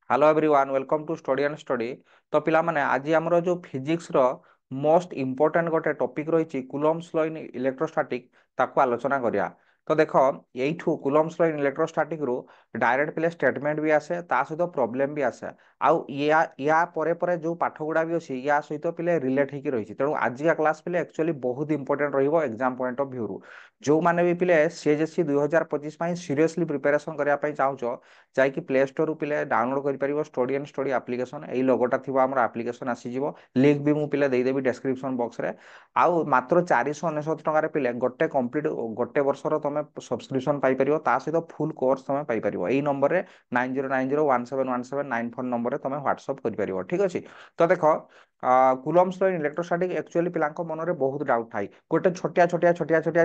Hello everyone welcome to study and study. तो पिला माने आज हमरो जो फिजिक्स रो मोस्ट इंपोर्टेंट गोटे टॉपिक रही कूलम्स लॉ इन इलेक्ट्रोस्टैटिक ताको आलोचना करिया। तो देखो एठू कूलम्स लॉ इन इलेक्ट्रोस्टैटिक रो डायरेक्ट पिले स्टेटमेंट भी आसे ता सहित प्रॉब्लम भी आसे आउ या परे परे जो पाठ गुडा भी अछि या सहित पिले रिलेट हेकी रही तेणु आज का क्लास पिले एक्चुअली बहुत इंपोर्टेंट रहिबो एग्जाम पॉइंट ऑफ व्यू रू। जो माने भी पिले सीएचएससी 2025 ପାଇଁ सीरियसली प्रिपरेशन करिया ପାଇଁ चाहूचो जाकि प्ले स्टोर पिले डाउनलोड कर स्टडी एंड स्टडी एप्लिकेशन एई लोगोटा थिबो हमर एप्लिकेशन आसीजिवो लिंक भी मु पिले देदेवी डिस्क्रिप्शन बॉक्स रे। आउ मात्र 499 टंका पिले गोटे कंप्लीट गोटे वर्षर तुम सब्सक्रिप्शन पाई परियो ता सहित फुल कोर्स तुम पाई परियो एई नंबर रे 9090171794 नंबर रे तुम व्हाट्सएप कर परियो। ठीक अछि। तो देखो Coulomb's law in electrostatic actually पिलांको मनरे बहुत डाउट थाई गोटे छोटिया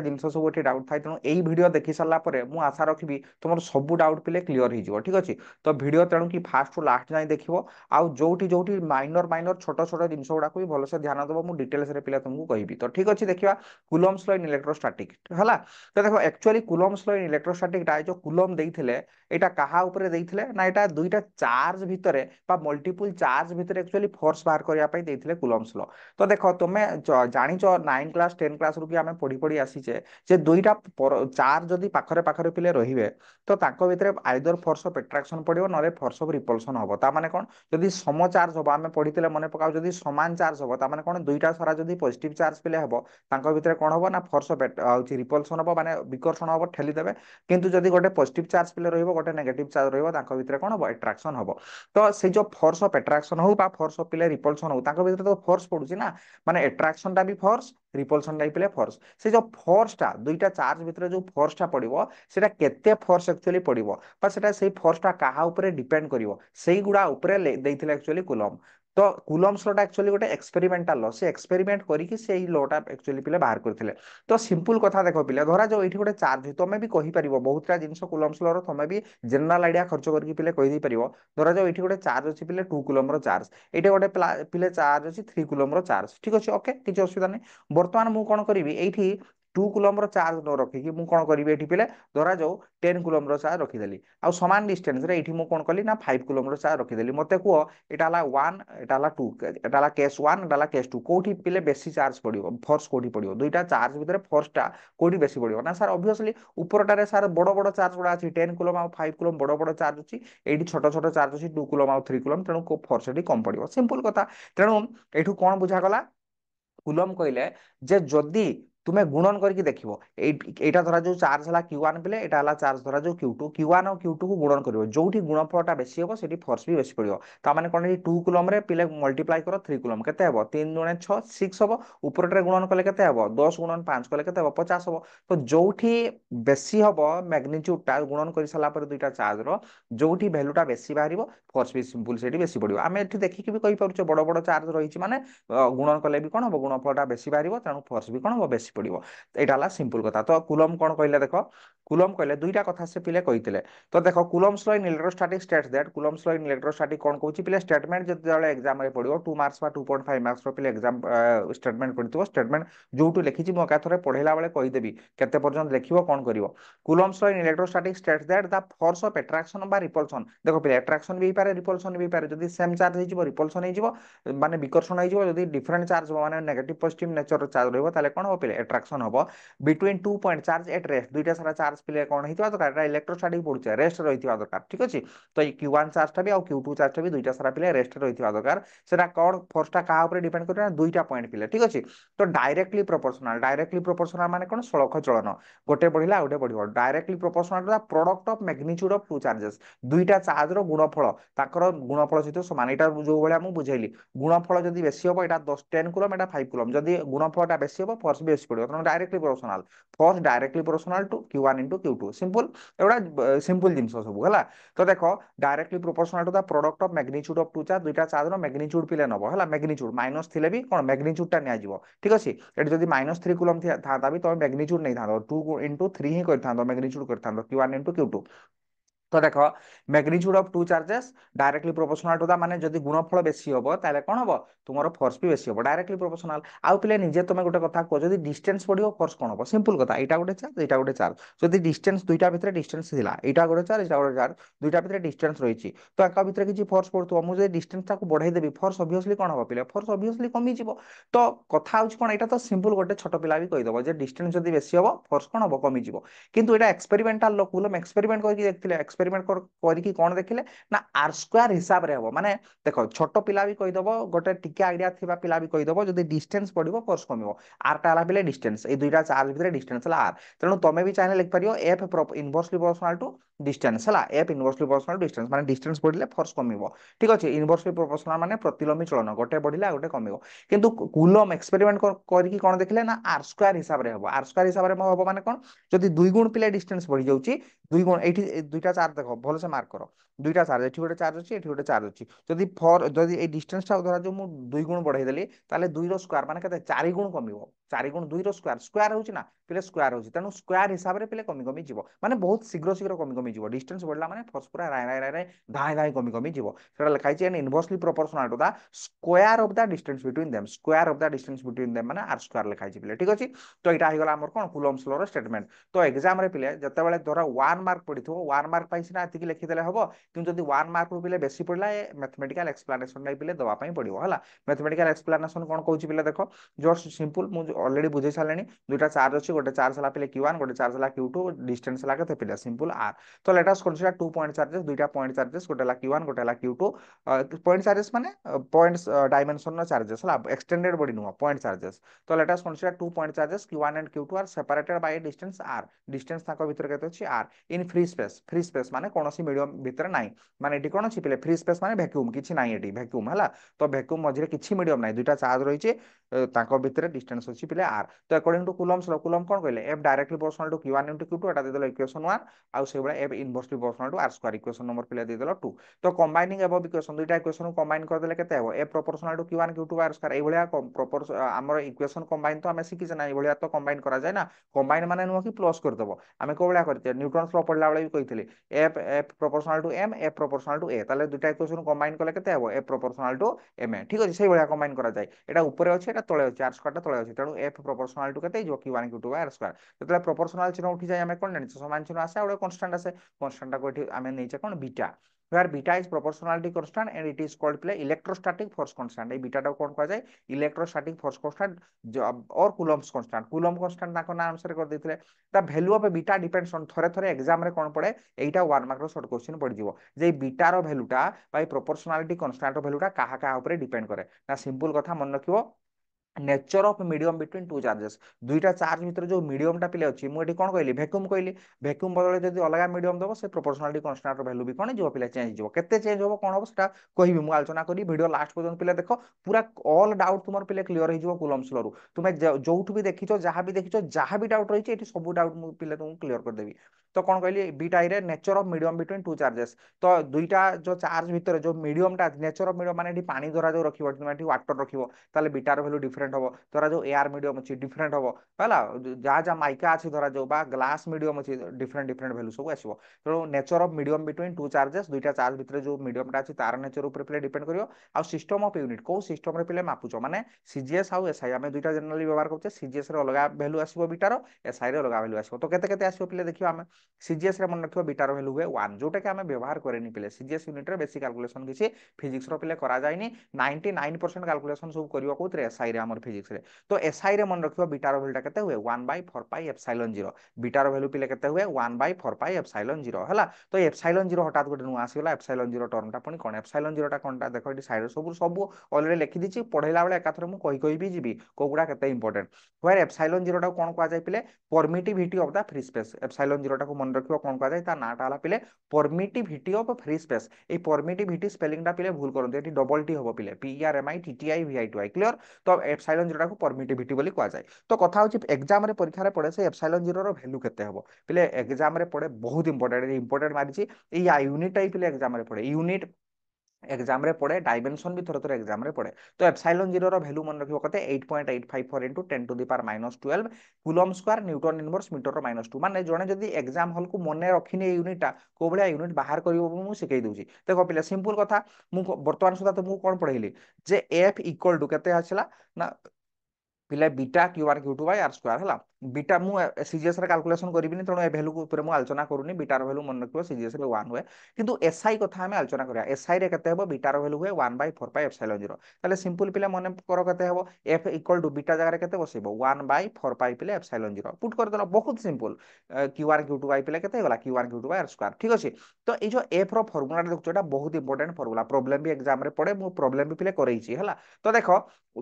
जिनस सब गोटे डाउट थाई तेणु एई वीडियो देखि सारा पर मु आशा रखिबी तुमर सब डाउट पिले क्लियर हो ठीक अछि। तो वीडियो तेणु कि फास्ट टू लास्ट जाए देखिबो आउ जोटी जोटी माइनर माइनर छोट छोट जिनस गुडा को भी भलसे ध्यान देबो मु डिटेल्स रे पिला तुमको कहबी। तो ठीक अछि देखिबा कुलम्स लॉ इन इलेक्ट्रोस्टैटिक हला। तो देखो actually Coulomb's law in electrostatic टा जो कुलम देइथिले एटा कहा ऊपर देइथिले ना एटा दुईटा चार्ज भितरे बा मल्टीपल चार्ज भितरे एक्चुअली फोर्स बाहर करिया पई देइथिले कुलम्स लॉ। तो देखो तुमे जानिचो 9 क्लास 10 क्लास रु कि आमे पढी पढी आसीचे जे दुईटा चार्ज जदी पाखरे पाखरे पिले रहिबे तो ताको भितरे आइदर फोर्स ऑफ अट्रैक्शन पड़िबो नले फोर्स ऑफ रिपल्सन हबो। ता माने कोन जदी सम चार्ज हबो आमे पढितले मने पकाउ जदी समान चार्ज हबो ता माने कोन दुईटा सारा जदी पॉजिटिव चार्ज पिले हबो ताको भितरे कोन हबो ना फोर्स ऑफ रिपल्सन हबो माने विकर्षण हबो ठेली देबे। किंतु जदी गोटे पॉजिटिव चार्ज पिले रहिबो गोटे नेगेटिव चार्ज रहिबो ताको भितरे कोन हबो अट्रैक्शन हबो। तो से जो फोर्स ऑफ अट्रैक्शन हो बा फोर्स ऑफ पिले रिपल्सन हो ताको भितरे तो फोर्स पडुची ना माने अट्रैक्शन टा भी फोर्स रिपल्सन टा पिले फोर्स से जो फोर्स टा दुईटा चार्ज भितरे जो फोर्स टा पडिबो सेटा केते फोर्स एक्चुअली पडिबो बा सेटा सेई फोर्स टा काहा ऊपर डिपेंड करिवो सेई गुडा ऊपर देइथिले एक्चुअली कूलम। तो कूलम्स लॉ टा एक्चुअली गोटे एक्सपेरिमेंटल लॉ से एक्सपेरिमेंट करिकि सेई लॉ टा एक्चुअली पिले बाहर करथिले। तो सिंपल कथा देखो पिले धरा जो एठी गोटे चार्ज तमे भी कहि परिबो बहुतटा जिंस कूलम्स लॉ रो तमे भी जनरल आइडिया खर्च करके पिले कहि दै परिबो। धरा जो एठी गोटे चार्ज अछि पिले 2 कूलम रो चार्ज एठी गोटे पिले चार्ज अछि 3 कूलम रो चार्ज ठीक अछि ओके किछ असुविधा नै। वर्तमान मु कोन करिवि एठी 2 कूलम रो चार्ज न रखिकि मु कोन करिवि एठी पिले धरा जो 10 कूलम रो चार्ज रखिदेली आ समान डिस्टेंस रे एठी मु कोन कली ना 5 कूलम रो चार्ज रखिदेली मते कुओ एटा ला 1 एटा ला 2 एटा ला केस 1 एटा ला केस 2 कोठी पिले बेसी चार्ज पडिबो फोर्स कोठी पडिबो दुईटा चार्ज भितरे फोर्स टा कोठी बेसी पडिबो ना सर ऑब्वियसली ऊपरटारे सर बड़ बड़ चार्ज गुडा अछि 10 कूलम आ 5 कूलम बड़ बड़ चार्ज अछि एठी छोट छोट चार्ज अछि 2 कूलम आ 3 कूलम तेणु को फोर्स एठी कम पडिबो सिंपल कथा। तेणु एठू कोन बुझा गला कूलम कहले जे जदि तुमे गुणन करके देखिबो एटा धरा जो चार्ज हला q1 पिले एटा हला चार्ज धरा जो q2 q1 और q2 को गुणन करिवो जोठी गुणनफलटा बेसी हेबो सेठी फोर्स भी बेसी पडिवो। ता माने कोन 2 कूलम रे पिले मल्टीप्लाई करो 3 कूलम केते हेबो 3 दुणे 6 6 हेबो ऊपरटे गुणन कले केते हेबो 10 गुणन 5 कले केते हेबो 50 हेबो। तो जोठी बेसी हेबो मैग्नीट्यूड टा गुणन करि सला पर दुईटा चार्ज रो जोठी वैल्यूटा बेसी बाहरिबो फोर्स भी सिंपल सेठी बेसी पडिवो। आमे एठी देखि कि भी कहि परछो बड़ बड़ चार्ज रहिछि माने गुणन कले भी कोन हबो गुणनफलटा बेसी बाहरिबो तेणु फोर्स भी कोन हबो बेसी पडिवो। एटा हला सिंपल कथा। तो कूलम कोन कहले देखो कूलम कहले दुईटा कथा से पिले कहितले। तो देखो Coulomb's law in electrostatic states that Coulomb's law in electrostatic कोन कहूची पिले स्टेटमेंट जते एग्जाम रे पडिवो 2 मार्क्स बा 2.5 मार्क्स रो पिले एग्जाम स्टेटमेंट पडितो स्टेटमेंट जोटू लिखिची मो एकाथरे पढेला बेले कहि देबी केते पर्यंत लिखिबो कोन करिवो। Coulomb's law in electrostatic states that the force of attraction बा रिपल्सन देखो पिले अट्रैक्शन भी पारे रिपल्सन भी पारे जदी सेम चार्ज हेजिवो रिपल्सन हेजिवो माने विकर्षण हेजिवो जदी डिफरेंट चार्ज माने नेगेटिव पॉजिटिव नेचर चार्ज रहइबो ताले कोन हो पिले अट्रैक्शन हबो between 2 point charge at rest दुईटा सारा चार्ज पिले कोन हेतिबा दरकार एटा इलेक्ट्रोस्टैटिक पडुचे रेस्ट रहितिबा दरकार ठीक अछि। तो q1 चार्ज टा भी और q2 चार्ज टा भी दुईटा सारा पिले रेस्ट रहितिबा दरकार सेटा कोन फोर्स टा का ऊपर डिपेंड करे दुईटा पॉइंट पिले ठीक अछि। तो डायरेक्टली प्रोपोर्शनल माने कोन सळख चलन गोटे बढ़िला गोटे बढ़िबो directly proportional to the product of magnitude of two charges दुईटा चार्ज रो गुणफल ताकर गुणफल सहित समान एटा जो भलिया मु बुझैली गुणफल जदी बेसी होबो एटा 10 10 कूलम एटा 5 कूलम जदी गुणफलटा बेसी होबो फोर्स बेसी पडिबो तनो directly proportional force directly proportional to q1 q2 simple एटा सिंपल जिंस सब हला। तो देखो directly proportional to the product of magnitude of two charge दुईटा चार्ज रो मैग्नीट्यूड पिले नबो हला मैग्नीट्यूड माइनस थिले भी कोन मैग्नीट्यूड टा निया जिवो ठीक अछि। एटी जदी -3 कूलम था भी तो मैग्नीट्यूड नै था 2 3 ही करथांदो मैग्नीट्यूड करथांदो q1 q2 তো দেখো magnitude of two charges directly proportional to the মানে যদি গুণফল বেশি হব তাহলে কোন হব তোমার ফোর্স বি বেশি হব ডাইরেক্টলি প্রপোর্শনাল। আউ পিলে নিজে তুমি গোটে কথা কহ যদি ডিস্টেন্স পড়িব ফোর্স কোন হব সিম্পল কথা এইটা গোটে চার্জ এইটা গোটে চার্জ যদি ডিস্টেন্স দুইটা ভিতরে ডিস্টেন্স ଥିଲା এইটা গোটে চার্জ এইটা গোটে চার্জ দুইটা ভিতরে ডিস্টেন্স রয়েছে তো একা ভিতরে কিছু ফোর্স পড়ুଥିବ ମୁଁ যদি ডিস্টেন্সটাକୁ বঢ়াই দেবি ফোর্স অবভিয়াসলি কোন হব পিলে ফোর্স অবভিয়াসলি কমিଯିବ তো কথা হচ্ছে কোন এটা তো সিম্পল গোটে ছোট পিলা भी কই দেব যে ডিস্টেন্স যদি বেশি হব ফোর্স কোন হব কমিଯିବ কিন্তু এটা এক্সপেরিমেন্টাল লোক কুলম এক্সপেরিমেন্ট করি দেখଥିଲେ এক্সপেরিমেন্ট କରିକି କଣ ଦେଖିଲେ ନା ଆର୍ ସ୍କୋୟାର ହିସାବରେ ହବ ମାନେ ଦେଖ ଛୋଟ ପିଲା ବି କହିଦବ ଗୋଟେ ଟିକେ ଆଇଡିଆ ଥିବା ପିଲା ବି କହିଦବ ଯଦି ଡିଷ୍ଟାନ୍ସ ପଡିବ ଫୋର୍ସ କମିବ ଆର୍ ଟା ହେଲା ପିଲେ ଡିଷ୍ଟାନ୍ସ ଏଇ ଦୁଇଟା ଚାର୍ଜ ଭିତରେ ଡିଷ୍ଟାନ୍ସ ହେଲା ଆର୍ ତେଣୁ ତମେ ବି ଚାହିଁଲେ ଲେଖିପାରିବ ଏଫ୍ ଇନଭର୍ସଲି ପ୍ରୋପୋର୍ସନାଲ ଟୁ ডিস্টেন্স হলা F inversely proportional two distance মানে ডিস্টেন্স বঢ়িলে ফোর্স কমিব ঠিক আছে ইনভার্সলি প্রপোর্শনাল মানে প্রতিলোমী চলন গোটে বঢ়িলে আর গোটে কমিব কিন্তু কুলম এক্সপেরিমেন্ট করিকি কোন দেখিলে না আর স্কয়ার হিসাবে হবো আর স্কয়ার হিসাবে হবো মানে কোন যদি দুই গুণ পিলে ডিস্টেন্স বঢ়ি যাଉଛି দুই গুণ এইটি দুইটা চার্জ দেখো ভালসে মার্ক কর দুইটা চার্জ এটি গোটে চার্জ ଅଛି এটি গোটে চার্জ ଅଛି যদি যদি এই ডিস্টেন্সটা ধরা যাଉ ମୁଁ দুই গুণ বঢ়াই দেলি তাহলে 2 ର স্কয়ার মানে কেতে 4 গুণ কমিব 4 গুণ 2 ର স্কয়ার স্কয়ার হଉଛି না পিলে স্কয়ার হଉଛି তেଣୁ স্কয়ার হিসাବରେ পিলে কমি কমি ଯିବ মানে ବହୁତ শীঘ্র শীঘ্র কমি কমি ଯିବ ডিস্টেন্স বঢ়ିଲା মানে ফোর্স পুরা রাই রাই রাই রাই ধাই ধাই কমি কমি ଯିବ সেটা লেখা আছে and inversely proportional to the square of the distance between them square of the distance between them মানে আর স্কয়ার লেখা আছে পিলে ঠিক আছে তো এটা হইগলা আমার কোন কুলম্বস ল র স্টেটমেন্ট তো এক্সাম রে পিলে যেতেবেলে ধরা 1 মার্ক পড়িথিব 1 মার্ক পাই সিনা এতিকি লিখি দেলে হবো কিন্তু যদি 1 মার্ক রু পিলে বেশি পড়লা ম্যাথমেটিক্যাল এক্সপ্লানেশন নাই পিলে দবা পাই পড়িবো হলা ম্যাথমেটিক্যাল এক্সপ্লানেশন কোন कहूची পিলে দেখো जस्ट सिंपल मु ऑलरेडी बुझे सालेनी दुटा चार्ज अछि गोटे चार्ज हला पिले q1 गोटे चार्ज हला q2 डिस्टेंस हला केते पिले सिंपल r तो let us consider two point charges दुटा पॉइंट चार्जेस गोटे हला q1 गोटे हला q2 पॉइंट चार्जेस माने पॉइंट्स डायमेंशन नो चार्जेस हला extended body no point charges तो let us consider two point charges q1 and q2 are separated by distance r distance ताको भीतर केते अछि r इन फ्री स्पेस माने कोनोसी medium भीतर नाही माने एटी कोन अछि पिले फ्री स्पेस माने वैक्यूम किछि नाही एटी वैक्यूम हला तो वैक्यूम मझिरे किछि मीडियम नाही दुटा चार्ज रहिचे ताको भीतर डिस्टेंस अछि पिले r तो according to Coulomb's law Coulomb कोन कहले f directly proportional to q1 into q2 एटा देदलो इक्वेशन 1 आ से बडा f inversely proportional to r square equation number पिले देदलो 2 तो कंबाइनिंग अबव इक्वेशन दुटा इक्वेशन को कंबाइन कर देले केते हेबो f proportional to q1 q2 r square एई भलिया प्रोपोर्शन हमर इक्वेशन कंबाइन तो हमें सिखि ना एई भलिया तो कंबाइन करा जाय ना कंबाइन माने नुवा कि प्लस कर देबो हमें को भलिया करते न्यूटन्स लॉ पढ़ला बेले भी कहितले f proportional to m f proportional to a ताले दुटा इक्वेशन कंबाइन करले केते हेबो f प्रोपोर्शनल टू m ठीक अछि सेई भलिया कंबाइन करा जाय एटा ऊपर अछि एटा तळे अछि r स्क्वायर टा तळे अछि तेणु f प्रोपोर्शनल टू केते जो q1 q2 r square जेतले proportional चिन्ह उठी जाय हमें कोन जानि समान चिन्ह आसे और कांस्टेंट आसे कांस्टेंट को एठी हमें नैचे कोन beta where beta is proportionality constant and it is called play electrostatic force constant ए बीटा टा कोन कहा जाय इलेक्ट्रोस्टैटिक फोर्स कांस्टेंट और कूलम्ब कांस्टेंट ना को नाम से कर देथिले the value of beta depends on थरे थरे एग्जाम रे कोन पड़े एटा 1 मार्क रो शॉर्ट क्वेश्चन पड़ जिवो जे बीटा रो वैल्यूटा बाय प्रोपोर्शनलिटी कांस्टेंट रो वैल्यूटा काहा काहा ऊपर डिपेंड करे ना सिंपल कथा मन रखिवो nature of medium between two charges दुईटा चार्ज भीतर जो मीडियम टा पिले अछि मु एठी कोन कहली वैक्यूम कहली वैक्यूम बदले जदी अलगा मीडियम दबो से प्रोपोर्शनलिटी कांस्टेंट रो वैल्यू भी कोन जो पिले चेंज जिवो केते चेंज होबो कोन होबो सेटा कहिबी मु आलोचना करी वीडियो लास्ट पर्यंत पिले देखो पूरा ऑल डाउट तुमर पिले क्लियर हो जिवो कुलम्स लॉ रु तुमे जोउठ भी देखिचो जहां भी डाउट रहिचे एठी सब डाउट मु पिले तुम क्लियर कर देबी तो कौन कहली बीटा रे nature of medium between two charges तो दुईटा जो चार्ज भीतर जो मीडियम टा नेचर ऑफ मीडियम माने एठी पानी धरा जो रखिबो तुम एठी वाटर रखिबो ताले बीटा रो वैल्यू डिफरेंट हो धरा जो एयर मीडियम अच्छी डिफरेंट हम है जहाँ जहाँ माइका अच्छी धरा जो ग्लास मीडियम अच्छी डिफरेंट डिफरेंट वैल्यू सब आसो तेणु nature of medium between two charges दुईटा चार्ज भितर जो मीडियमटा अच्छी तार नेचर ऊपर पे डिपेंड करियो आ सिस्टम ऑफ यूनिट को सिस्टम रे पे मापुच माने सीजीएस आउ एसआई आम दुईटा जनरली व्यवहार करछे सीजीएस रे अलग वैल्यू आसीबो बीटार एसआई रे अलग वैल्यू आसीबो तो केते केते आसीबो पे देखियो आमे सीजीएस रे मन रखियो बीटार वैल्यू हुए 1 जोटा कि आमे व्यवहार करेनी पे सीजीएस यूनिट रे बेसिक कैलकुलेशन किसी फिजिक्स रो पे करा जायनी 99% कैलकुलेशन सब करियो कोथरे एसआई रे हमर फिजिक्स रे तो एसआई रे मन रखियो बीटार वैल्यूटा केते हुए 1/4 पाई एप्सिलॉन 0 बीटार वैल्यू पिले केते हुए 1/4 पाई एप्सिलॉन 0 हला तो एप्सिलॉन 0 हटात गोटे नु आसीला एप्सिलॉन 0 टर्मटा पनि कोन एप्सिलॉन 0 टा कोनटा देखो एटी साइड सब सब ऑलरेडी लिखि दिछि पढैला बेले एकाथरे मु कहि भी जिबी कोगुडा केते इंपोर्टेंट वेयर एप्सिलॉन 0 टा कोन कहा जाय पिले permittivity of the free space epsilon 0 टा को मन रखियो कोन कहा जाय ता नाटा हला पिले परमिटिविटी ऑफ फ्री स्पेस ए परमिटिविटी स्पेलिंग टा पिले भूल करन एटी डबल टी होबो पिले P R M I T T I V I two I clear तो एप्सिलॉन 0 टा को परमिटिविटी बोली कहा जाय तो कथा होची एग्जाम रे परीक्षा रे पड़े से एप्सिलॉन 0 रो वैल्यू केते हबो पिले एग्जाम रे पड़े बहुत इंपोर्टेंट मारिची ए यूनिट टाइप पिले एग्जाम रे पड़े यूनिट एग्जाम रे पड़े डायमेंशन भी थोड़े थोड़े एग्जाम रे पड़े तो एप्सिलॉन जीरो रो वैल्यू मन रखियो कते 8.854 into 10 to the power -12 coulomb square newton inverse metre रो -2 माने जणे जदी एग्जाम हॉल को मने रखिने यूनिट टा को बळिया यूनिट बाहर करियो मु सिखै दउची देखो पिले सिंपल कथा मु वर्तमान सुधा तो मु कोन पढैली जे f इक्वल टू केते आछला ना पिले बीटा क्यू1 क्यू2 बाय आर स्क्वायर हला बीटा मु सीजीएस रे कैलकुलेशन करिबिनी तणो ए वैल्यू को ऊपर मु आलोचना करूनी बीटा रो वैल्यू मन रखियो सीजीएस रे 1 हुए किंतु एसआई कथा हमें आलोचना करिया एसआई रे केते हेबो बीटा रो वैल्यू हुए 1/4 पाई एप्सिलॉन 0 ताले सिंपल पिले मन करो केते हेबो f इक्वल टू बीटा जगह रे केते बसेबो 1/4 पाई पिले एप्सिलॉन 0 पुट कर देलो बहुत सिंपल क्यू1 क्यू2 बाय पिले केते होला क्यू1 क्यू2 बाय आर स्क्वायर ठीक अछि तो ए जो f रो फार्मूला देखछो एटा बहुत इंपोर्टेंट फार्मूला प्रॉब्लम भी एग्जाम रे पड़े मु प्रॉब्लम भी पिले करैछि हला तो देखो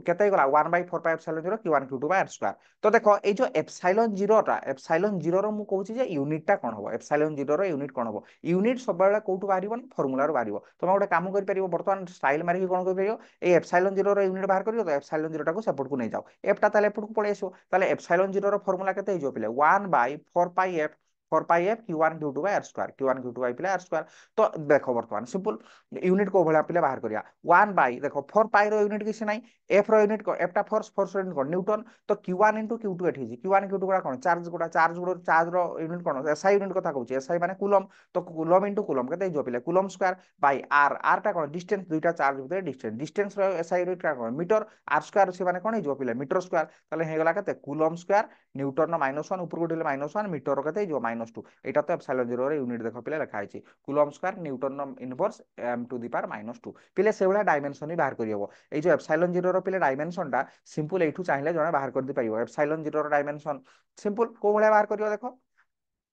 केते गला 1/4 पाई एप्सिलॉन 0 क्यू1 क्यू2 बाय आर स्क्वायर तो देखो ए जो एप्सिलॉन 0 टा एप्सिलॉन 0 रो मु कहूची जे यूनिट टा कोन हो एप्सिलॉन 0 रो यूनिट कोन हो यूनिट सब बेला कोठु बारिबो फार्मूला रो बारिबो तमे गोटे काम करि परिबो वर्तमान स्टाइल मारि कोन करि परिबो ए एप्सिलॉन 0 रो यूनिट बाहर करियो तो एप्सिलॉन 0 टा को सपोर्ट को नै जाओ एफ टा ताले एपट को पळे आसो ताले एप्सिलॉन 0 रो फार्मूला केते हिजो पिले 1/4 pi f 4 pi f q1 q2 by r square q1 q2 by पिले r स्क्वायर तो देखो वर्तमान सिंपल यूनिट को भला पिले बाहर करिया 1 बाय देखो 4 पाई रो यूनिट किसी नै एफ रो यूनिट को एफ टा फोर्स यूनिट को न्यूटन तो q1 into q2 एठी जी q1 q2 गुडा कोन चार्ज रो यूनिट कोन एसआई यूनिट कथा कहूची एसआई माने कूलम तो कूलम into कूलम केते जो पिले coulomb square by R R टा कोन डिस्टेंस दुईटा चार्ज भीतर डिस्टेंस रो एसआई यूनिट का कोन मीटर आर स्क्वायर से माने कोन जो पिले मीटर स्क्वायर ताले हे गला केते कूलम स्क्वायर न्यूटन नो -1 ऊपर गुडिले -1 मीटर रो केते जो -2 एटा तो एप्सिलॉन 0 रे यूनिट देखो पिले लिखा आइची कूलम स्क्वायर न्यूटन नो inverse m to the power -2 पिले से वाला डायमेंशन भी बाहर करियो ए जो एप्सिलॉन 0 रो पिले डायमेंशन टा सिंपल एठू चाहिले जने बाहर कर दी पाइबो एप्सिलॉन 0 रो डायमेंशन सिंपल को भले बाहर करियो देखो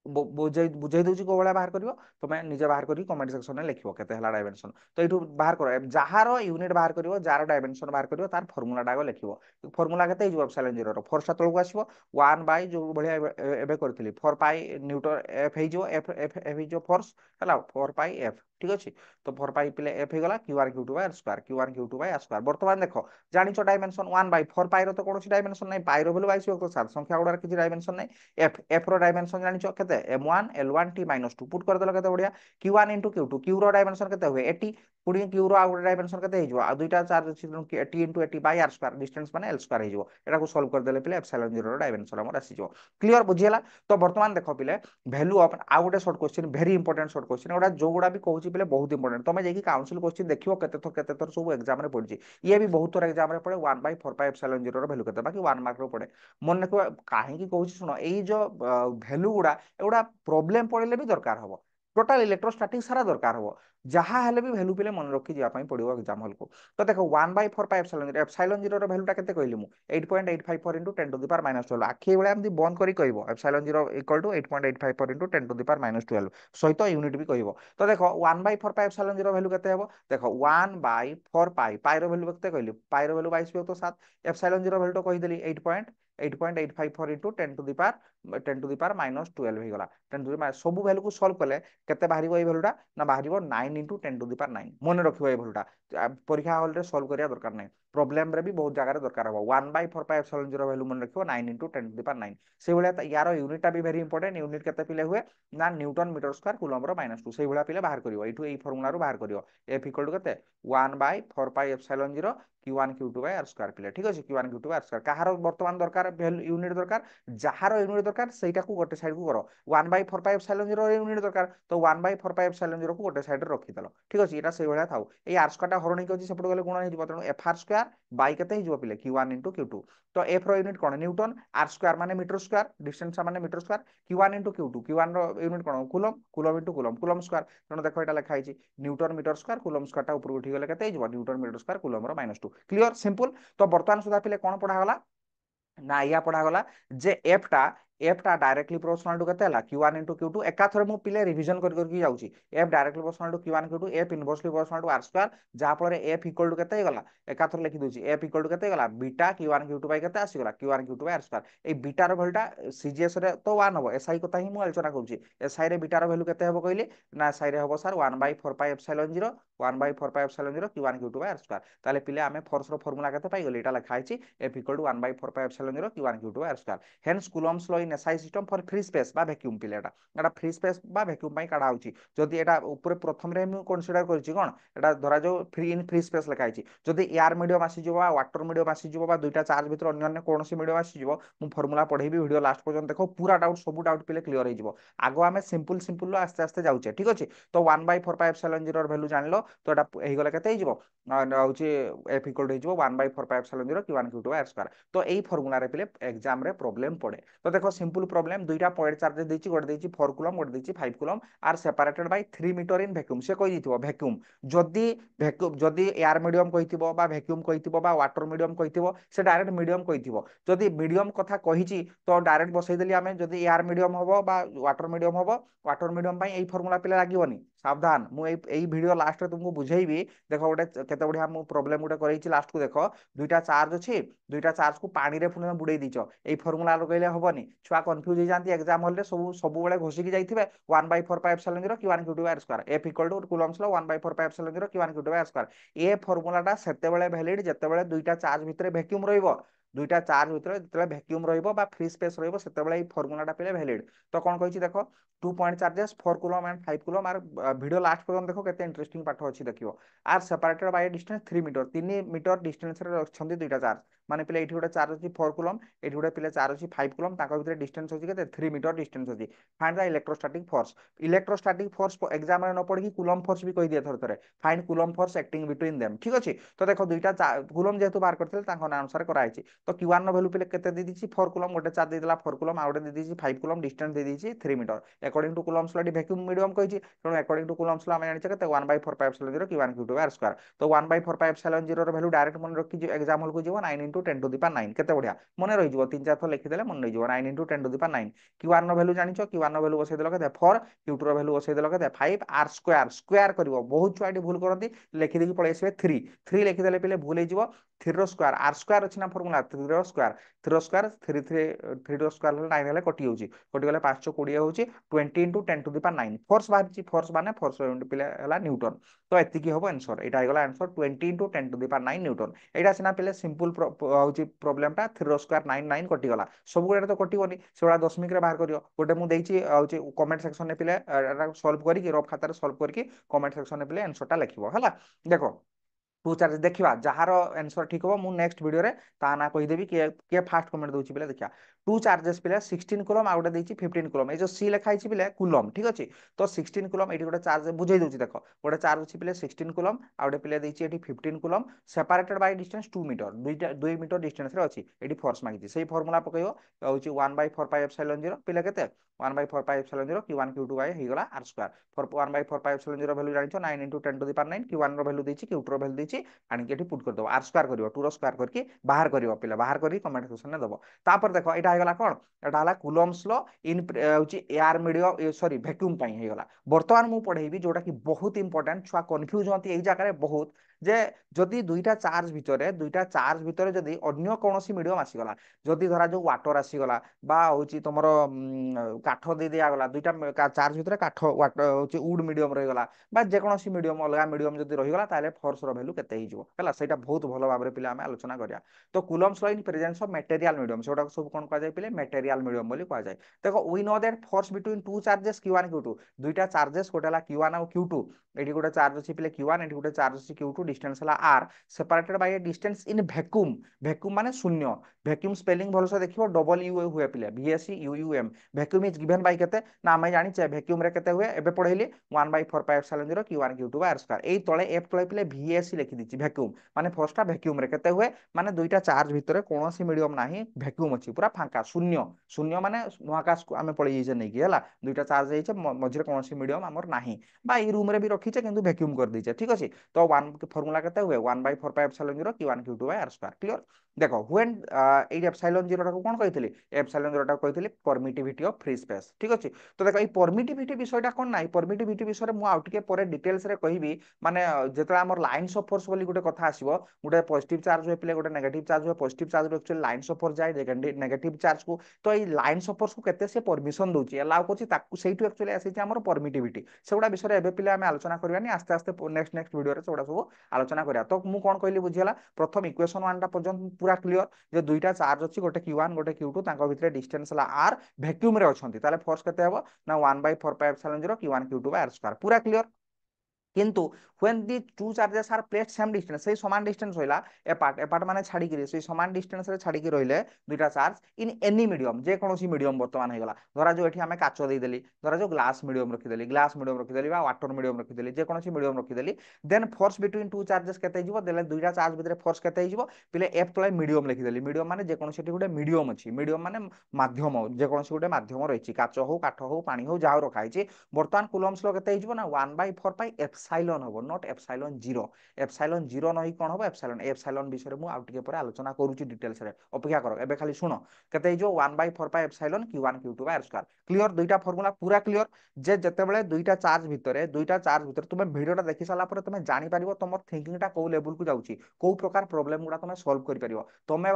बुझाई बुझाई दउची को भले बाहर करियो तमे निजे बाहर करी कमेंट सेक्शन में लिखियो केते हला डायमेंशन तो एठू बाहर करो जहार यूनिट बाहर करियो जार डायमेंशन बाहर करियो तार फार्मूला डागो लिखियो फार्मूला केते जो एप्सिलॉन 0 रो फोर्स तळको आसीबो 1 बाय जो भले एबे करथिली 4 पाई न्यूटन एफ हे जो एफ एफ एफ जो फोर्स हला 4 पाई एफ ठीक अछि तो 4 पाई पिले एफ हे गला q1 q2 by r square q1 q2 by r square वर्तमान देखो जानिचो डायमेंशन 1/4 पाई रो तो कोनोसी डायमेंशन नै पाई रो वैल्यू 22 तो सात संख्या गुडार किछि डायमेंशन नै एफ एफ रो डायमेंशन जानिचो केते m1 l1 t -2 पुट कर देलो केते बढ़िया q1 into q2 q रो डायमेंशन केते हुए 80 पुडी q रो आउट डायमेंशन केते हिजो आ दुईटा चार्ज अछि t into 80 by r square distance माने l स्क्वायर हिजो एटा को सॉल्व कर देले पिले एप्सिलॉन 0 रो डायमेंशन हमर आसी जो क्लियर बुझियला तो वर्तमान देखो पिले वैल्यू ऑफ आ गोटे short question very important short question एटा जो गुडा भी कहूची पिले बहुत इंपोर्टेंट तमे जेकी काउंसिल क्वेश्चन देखियो केते थर सब एग्जाम रे पड़जी ये भी बहुत थर एग्जाम रे पड़े 1/4 पाई एप्सिलॉन 0 रो वैल्यू केते बाकी 1 मार्क रो पड़े मन रखो काहे की कहूची सुनो एई जो वैल्यू गुडा एगुडा प्रॉब्लम पड़े भी दरकार हबो टोटल इलेक्ट्रोस्टैटिक सारा दरकार हबो जहां हेले भी वैल्यू पिले मन रखी जिया पड़ो एग्जाम हॉल को तो देखो 1/4 पाई एप्सिलॉन 0 रो वैल्यू टा केते कहली मु 8.854 into 10 to the power -12 आखि बेले हम बंद करी कहबो epsilon 0 equal to 8.854 into 10 to the power -12 सहित यूनिट भी कहबो तो देखो 1/4 पाई एप्सिलॉन 0 वैल्यू केते हेबो देखो 1/4 पाई पाई रो वैल्यू केते कहली पाई रो वैल्यू 22 तो 7 एप्सिलॉन 0 वैल्यू तो कहि देली 8.854 into 10 to the power 10 to the power -12 हो गला 10 to the power सब वैल्यू को सॉल्व कले केते बाहरिबो ए वैल्यूटा ना बाहरिबो 9 into 10 to the power 9 मन रखिबो ए वैल्यूटा परीक्षा हॉल रे सॉल्व करिया दरकार नै प्रॉब्लम रे भी बहुत जगह रे दरकार हो 1/4 पाई एप्सिलॉन 0 वैल्यू मन रखिबो 9 into 10 to the power 9 से भलिया यार यूनिट टा भी वेरी इंपोर्टेंट यूनिट केते पिले हुए ना न्यूटन मीटर स्क्वायर कूलम रो -2 से भलिया पिले बाहर करियो एठू ए फार्मूला रो बाहर करियो f इक्वल टू केते 1/4 pi epsilon 0 q1 q2 by r square पिले ठीक अछि q1 q2 by r square कहारो वर्तमान दरकार यूनिट दरकार जहार यूनिट दरकार सेटा को गोटे साइड को करो 1/4 पाई एप्सिलॉन 0 यूनिट दरकार तो 1/4 पाई एप्सिलॉन 0 को गोटे साइड रे रखि देलो ठीक अछि एटा से भलिया थाउ ए r स्क्वायर टा हरणी कि सेपट गले गुणन हिजो तनो f r स्क्वायर बाय केते हिजो पिले q1 into q2 तो f रो यूनिट कोन न्यूटन r स्क्वायर माने मीटर स्क्वायर डिस्टेंस माने metre square q1 into q2 q1 रो यूनिट कोन coulomb coulomb into coulomb coulomb square तनो देखो एटा लिखा हिची newton metre square coulomb square टा ऊपर उठी गले केते हिजो न्यूटन मीटर स्क्वायर कूलम रो -2 क्लियर सिंपल तो वर्तमान सुधा पिले कोन पढा गला ना या पढ़ा गला जे एफ टा डायरेक्टली प्रोपोर्शनल टू केते हला q1 into q2 एका थरे मु पिले रिवीजन कर करके जाउची F directly proportional to q1 q2 F inversely proportional to r square जहा पर एफ इक्वल टू केते गला एका थरे लिखि दोची एफ इक्वल टू केते गला बीटा q1 q2 बाय केते आसी गला q1 q2 by r square ए बीटा रो वैल्यूटा सीजीएस रे तो 1 हबो एसआई कोता ही मु आलोचना करूची एसआई रे बीटा रो वैल्यू केते हबो कहली ना एसआई रे हबो sir 1/4 pi epsilon 0 1/4 pi epsilon 0 q1 q2 by r square ताले पिले आमे फोर्स रो फार्मूला केते पाई गली एटा लिखा आइची f equal to 1/4 pi epsilon 0 q1 q2 by r square hence Coulomb's law in in SI system for free space बा vacuum पिलेटा एटा फ्री स्पेस बा वैक्यूम पई काढा होची जदी एटा ऊपर प्रथम रे हम कंसीडर करछि कोन एटा धरा जो फ्री इन फ्री स्पेस लिखा आइछि जदी एयर मीडियम आसी जिवो बा वाटर मीडियम आसी जिवो बा दुईटा चार्ज भितर अन्य अन्य कोनोसी मीडियम आसी जिवो मु फार्मूला पढेबी वीडियो लास्ट पर्यंत देखो पूरा डाउट सब डाउट पिले क्लियर हो जिवो आगो आमे सिंपल सिंपल आस्ते आस्ते जाउचे ठीक अछि तो 1/4πε0 वैल्यू जानलो तो एटा एही गले केते हिजिवो होची f इक्वल टू हिजिवो 1/4πε0 q1 q2 r स्क्वायर तो एही फार्मूला रे पिले एग्जाम रे प्रॉब्लम पड़े तो देखो सिंपल प्रॉब्लम दुईटा पॉइंट चार्ज देछि गोटे देछि 4 कूलम गोटे देछि 5 coulomb are separated by 3 metre in vacuum से कहि दिथिबो वैक्यूम जदी एयर मीडियम कहिथिबो बा वैक्यूम कहिथिबो बा वाटर मीडियम कहिथिबो से डायरेक्ट मीडियम कहिथिबो जदी मीडियम कथा कहिछि तो डायरेक्ट बसै देली आमे जदी एयर मीडियम होबो बा वाटर मीडियम पई एही फार्मूला पिले लागिवनी सावधान मु एही वीडियो लास्ट रे तुमको बुझेइबी देखो गोटे केते बढ़िया मु प्रॉब्लम गोटे करैछि लास्ट को देखो दुईटा चार्ज अछि दुईटा चार्ज को पानी रे पुने बुडै दिचो एही फार्मूला लगैले हबनी छुआ कंफ्यूज हो जाती एग्जाम हॉल रे सब बेले घोषिकी जाइथिबे 1/4πε0 q1 q2 r square f equal to coulomb's law 1/4πε0 q1 q2 r square ए फार्मूलाटा सेते बेले वैलिड जेते बेले दुईटा चार्ज भितरे वैक्यूम रहइबो दुईटा चार्ज भितरे जेते वैक्यूम रहइबो बा फ्री स्पेस रहइबो सेते बेले ए फार्मूलाटा पिले वैलिड तो कोन कहिछि देखो 2 point charges 4 coulomb and 5 coulomb are video last पर्यंत देखो केते इंटरेस्टिंग पाठ अछि देखियो are separated by distance 3 metre 3 metre distance रे रखछन्ती दुईटा चार्ज माने पिले एठी गोटे चार्ज अछि 4 कूलम एठी गोटे पिले चार्ज अछि 5 कूलम ताको भितरे डिस्टेंस अछि केते 3 मीटर डिस्टेंस अछि find the electrostatic force exam रे न पढ़ी कूलम फोर्स भी कहि दिए थर थरे find coulomb force acting between them ठीक अछि तो देखो दुईटा कूलम जेतु बार करथले ताको आंसर कराइछि तो q1 नो वैल्यू पिले केते दे दिछि 4 कूलम गोटे चार्ज दे देला 4 कूलम आ गोटे दे दिछि 5 कूलम डिस्टेंस दे दिछि 3 metre according to coulomb's law vacuum medium कहिछि तो अकॉर्डिंग टू कूलम्स लॉ हम जानि केते 1/4πε0 q1 q2 r स्क्वायर तो 1/4πε0 रो वैल्यू डायरेक्ट मन रखि एग्जाम हॉल को जीवो 9 * 10 टू द पावर 9 केते बढ़िया मने रहि जीवो 3 4 थो लिखि देले मन रहि जीवो 9 * 10 टू द पावर 9 q1 नो वैल्यू जानिछो q1 नो वैल्यू बसै देलो केते 4 q2 रो वैल्यू बसै देलो केते 5 r स्क्वायर स्क्वायर करिवो बहुत छुआटी भूल करंती लिखि देकी पळै आसीबे 3 3 लिखि देले पिले भूल हे जीवो 3 रो स्क्वायर r स्क्वायर अछि ना फार्मूला 3 रो स्क्वायर 3 रो स्क्वायर 3 3 रो स्क्वायर 9 हेले कटि होउची कटि गले 520 होउची 20 * 10 टू द पावर 9 फोर्स बाहरची फोर्स माने फोर्स पिले हला न्यूटन तो एतिकी होबो आंसर एटा आइगला answer 20 * 10 to the power 9 newton एटा सिना पिले सिंपल होउची प्रॉब्लम टा 3 रो स्क्वायर 9 9 कटि गला सब गुडा तो कटिबोनी सेडा दशमिक रे बाहर करियो गोटे मु देइची होउची कमेंट सेक्शन ने पिले एटा सॉल्व करी कि रफ खाता रे सॉल्व करी कि कमेंट सेक्शन ने पिले आंसर टा लिखिबो हला देखो टू चार्ज देखिबा जहार आंसर ठीक हो मु नेक्स्ट वीडियो रे ता ना कहि देबी के फास्ट कमेंट दोछि पिले देखिया टू चार्जेस पिले 16 कूलम आ गोटे देछि 15 कूलम ए जो सी लिखा आइछि पिले कूलम ठीक अछि तो 16 कूलम एठी गोटे चार्ज बुझै दोछि देखो गोटे चार्ज अछि पिले 16 कूलम आ गोटे पिले देछि एठी 15 coulomb separated by distance 2 metre 2 metre distance रे अछि एठी फोर्स मागिछि सेही फार्मूला पकइयो होछि 1/4πε0 पिले केते 1/4πε0 q1 q2 बाय हेगला r स्क्वायर फॉर 1/4πε0 वैल्यू जानिछो 9 * 10 टू द पावर 9 q1 रो वैल्यू देछि q2 रो वैल्यू देछि आनिके एठी पुट कर दबो r स्क्वायर करिवो 2 रो स्क्वायर करके बाहर करिवो पिले बाहर करी कमेंट सेक्शन ने दबो तापर देखो एटा हेगला कोन एटा हला कूलम्स लॉ इन होछि एयर मीडियम सॉरी वैक्यूम पई हेगला वर्तमान मु पढेबी जोटा कि बहुत इंपोर्टेंट छुआ कंफ्यूज होती एई जगह रे बहुत जे जदि दुईटा चार्ज भितरे जदि अन्य कोनोसी मीडियम आसीगला जदि धरा जो वाटर आसीगला बा होछि तमर काठ दे दिया गला दुईटा चार्ज भितरे काठ वाटर होछि वुड मीडियम रहि गला बा जे कोनोसी मीडियम अलगा मीडियम जदि रहि गला ताले फोर्स रो वैल्यू केते हिजो हला सेटा बहुत भलो भाबरे पिला हम आलोचना करिया तो Coulomb's law in presence of material medium सेटा सब कोन कहा जाय पिले मटेरियल मीडियम बोली कहा जाय देखो we know that force between two charges q1 q2 दुईटा चार्जेस गोटेला q1 और q2 एठी गोटे चार्ज अछि पिले q1 एठी गोटे चार्ज अछि q2 डिस्टेंस हला r separated by A distance in vacuum vacuum माने शून्य वैक्यूम स्पेलिंग भलो से देखिबो डबल यू हुए पिले vacum vacuum is given by केते ना हम जानि छै वैक्यूम रे केते हुए एबे पढैली 1/4πε0 q1 q2 r स्क्वायर एई तळे f तळे पिले vac लिखि दिछि वैक्यूम माने फर्स्ट वैक्यूम रे केते हुए माने दुईटा चार्ज भितरे कोनोसी मीडियम नाही वैक्यूम अछि पूरा फांका शून्य शून्य माने महाकाश को आमे पळै जे नै कि हला दुईटा चार्ज हेइछे मझिरे कोनोसी मीडियम हमर नाही बा ई रूम रे भी रखिछे किंतु वैक्यूम कर दैछे ठीक अछि तो 1 फार्मूला केते हुए 1/4πε0 q1 q2 r square clear देखो व्हेन ए एप्सिलॉन 0 टा को कोन कहितली एप्सिलॉन 0 टा कहितली परमिटिविटी ऑफ फ्री स्पेस ठीक अछि तो देखो ई परमिटिविटी विषयटा कोन नाही परमिटिविटी विषय रे मु आउटिके परे डिटेल्स रे कहिबी माने जेतरा हमर लाइन्स ऑफ फोर्स बोली गुटे कथा आसीबो गुटे पॉजिटिव चार्ज होय प्ले गुटे नेगेटिव चार्ज होय positive charge actually lines of force जाय नेगेटिव चार्ज को तो ई लाइन्स ऑफ फोर्स को केते से परमिशन दोची अलाउ करछि ताकू सेइटु एक्चुअली आसी छै हमर परमिटिविटी सेगुडा विषय रे एबे पिले हम आलोचना करबानी आस्ते आस्ते नेक्स्ट वीडियो रे सेगुडा सब आलोचना करिया। तो मु कोन कहली बुझियला प्रथम इक्वेशन 1 टा पर्यंत पूरा क्लियर जे दुईटा चार्ज अछि गोटे Q1 गोटे Q2 तांको भितरे डिस्टेंस हला r वैक्यूम रे अछंती ताले फोर्स केते हेबो ना 1/4πε0 Q1 Q2/r² पूरा क्लियर। किंतु when the two charges are placed same distance সেই সমান ডিসটেন্স হইলা এপার্ট মানে ছাড়ি গিরি সেই সমান ডিসটেন্স রে ছাড়ি কি রইলে দুইটা চার্জ ইন এনি মিডিয়াম যে কোনসি মিডিয়াম বর্তমান হইগলা ধরা যাও এটি আমি কাচ দেই দেলি ধরা যাও গ্লাস মিডিয়াম রখি দেলি বা ওয়াটার মিডিয়াম রখি দেলি যে কোনসি মিডিয়াম রখি দেলি দেন ফোর্স বিটুইন টু চার্জেস কেতে হিজবো দেলে দুইটা চার্জ ভিতরে ফোর্স কেতে হিজবো পিলে এফ তলে মিডিয়াম লিখি দেলি মিডিয়াম মানে যে কোনসি এটি গুটে মিডিয়াম আছে মিডিয়াম মানে মাধ্যম যে কোনসি গুটে মাধ্যম রইছি কাচ হও কাঠ হও পানি হও যাও রখা হইছি বর্তমান কুলম্বস ল কেতে হিজবো না 1/4 পাই এপসাইলন হবো নট এপসাইলন 0 এপসাইলন 0 নই কোন হবো এপসাইলন এপসাইলন বিষয়ে মু আউ টিকে পরে আলোচনা করুছি ডিটেলস রে অপেক্ষা কর এবে খালি শুনো কেতে হিজবো 1/4 pi epsilon Q1 Q2/r² clear দুইটা ফর্মুলা পুরা ক্লিয়ার যে যেতেবেলে দুইটা চার্জ ভিতরে তুমি ভিডিওটা দেখি সারা পরে তুমি জানি পারিবো তোমার থিংকিংটা কোউ লেভেল কু যাଉଛି কোউ প্রকার প্রবলেম গুড়া তুমি সলভ করি পারিবো তুমি